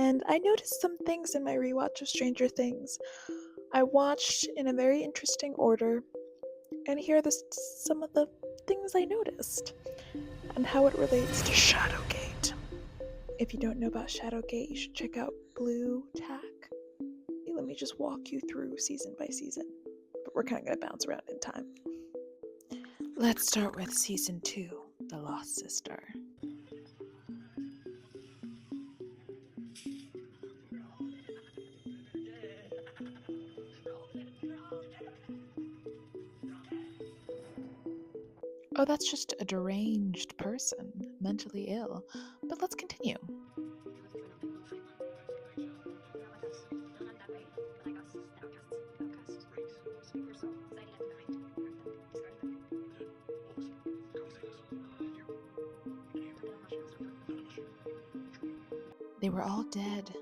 and I noticed some things in my rewatch of Stranger Things. I watched in a very interesting order, and here are some of the things I noticed and how it relates to Shadowgate. If you don't know about Shadowgate, you should check out Blue Tack. Let me just walk you through season by season, but we're kind of going to bounce around in time. Let's start with season 2, The Lost Sister. Oh, that's just a deranged person, mentally ill. But let's continue. They were all dead,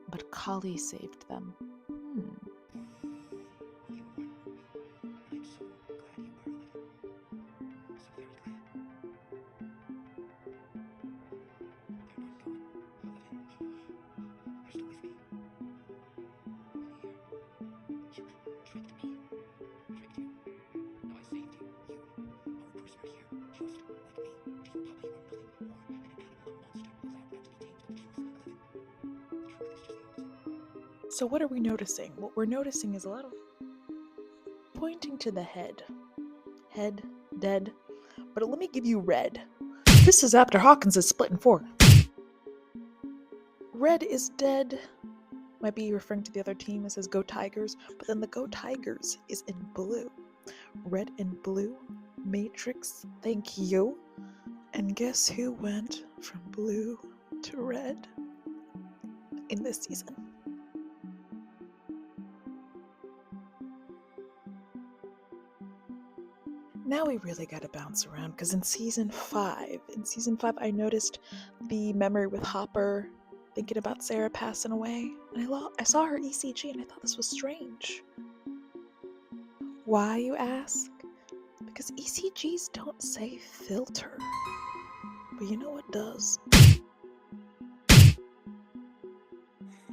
but Kali saved them. So what are we noticing? What we're noticing is a lot of pointing to the head. Head, dead. But let me give you red. This is after Hawkins is split in 4. Red is dead. Might be referring to the other team. It says Go Tigers. But then the Go Tigers is in blue. Red and blue. Matrix, thank you. And guess who went from blue to red in this season? Now we really gotta bounce around, because in season 5 I noticed the memory with Hopper thinking about Sarah passing away, and I saw her ECG and I thought this was strange. Why, you ask? Because ECGs don't say filter, but you know what does?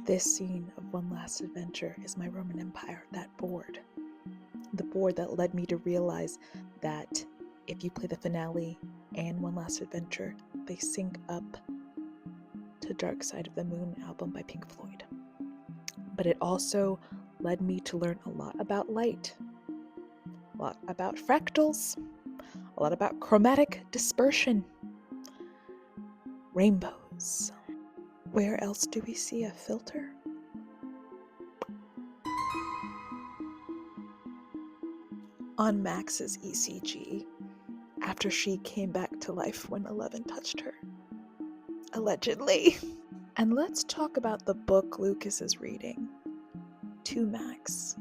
This scene of One Last Adventure is my Roman Empire, that board. The board that led me to realize that if you play the finale and One Last Adventure, they sync up to Dark Side of the Moon album by Pink Floyd. But it also led me to learn a lot about light, a lot about fractals, a lot about chromatic dispersion, rainbows. Where else do we see a filter? On Max's ECG, after she came back to life when 11 touched her. Allegedly. And let's talk about the book Lucas is reading to Max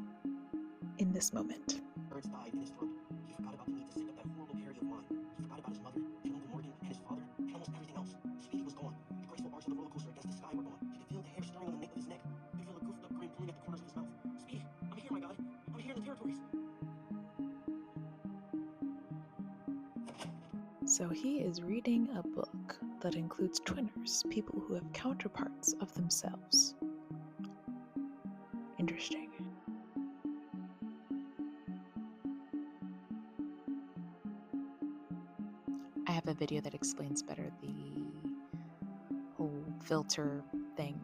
in this moment. Birds died in his throat. He forgot about the need to sit up that horrible period of wine. He forgot about his mother, and Uncle Morgan, and his father, and almost everything else. Speedy was gone. The graceful arcs of the roller coaster against the sky were gone. He could feel the hair stirring on the nape of his neck. He could feel a goofed up grin pulling at the corners of his mouth. Speedy, I'm here, my guy. I'm here in the territories. So he is reading a book that includes twinners, people who have counterparts of themselves. Interesting. I have a video that explains better the whole filter thing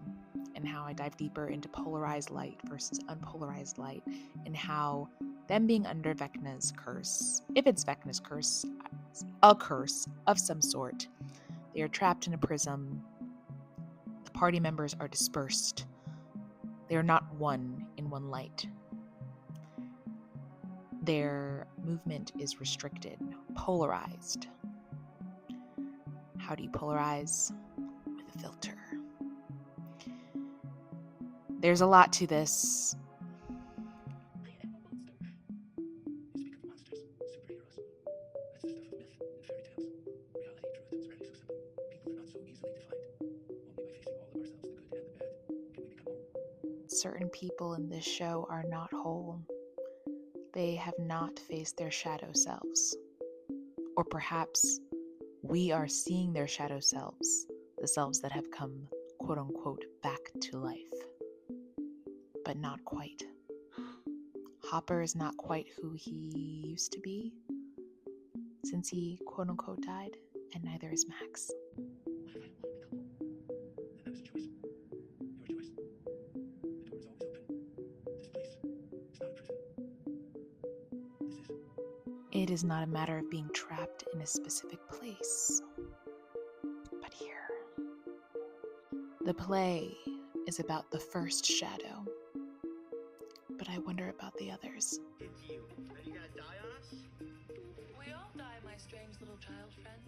and how I dive deeper into polarized light versus unpolarized light and how them being under Vecna's curse, if it's Vecna's curse, a curse of some sort, they are trapped in a prism. The party members are dispersed. They are not one in one light. Their movement is restricted, polarized. How do you polarize? With a filter. There's a lot to this. Certain people in this show are not whole. They have not faced their shadow selves. Or perhaps we are seeing their shadow selves, the selves that have come quote-unquote back to life. But not quite. Hopper is not quite who he used to be, since he quote-unquote died, and neither is Max. What if I don't want to become one? Then that was a choice. Your choice. The door is always open. This place, it's not a prison. This is. It is not a matter of being trapped in a specific place, but here. The play is about the first shadow, but I wonder about the others. It's you. Are you gonna die on us? We all die, my strange little child friend.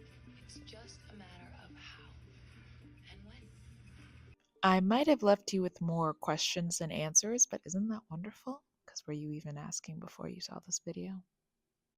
It's just a matter of how and when. I might have left you with more questions than answers, but isn't that wonderful? Because were you even asking before you saw this video?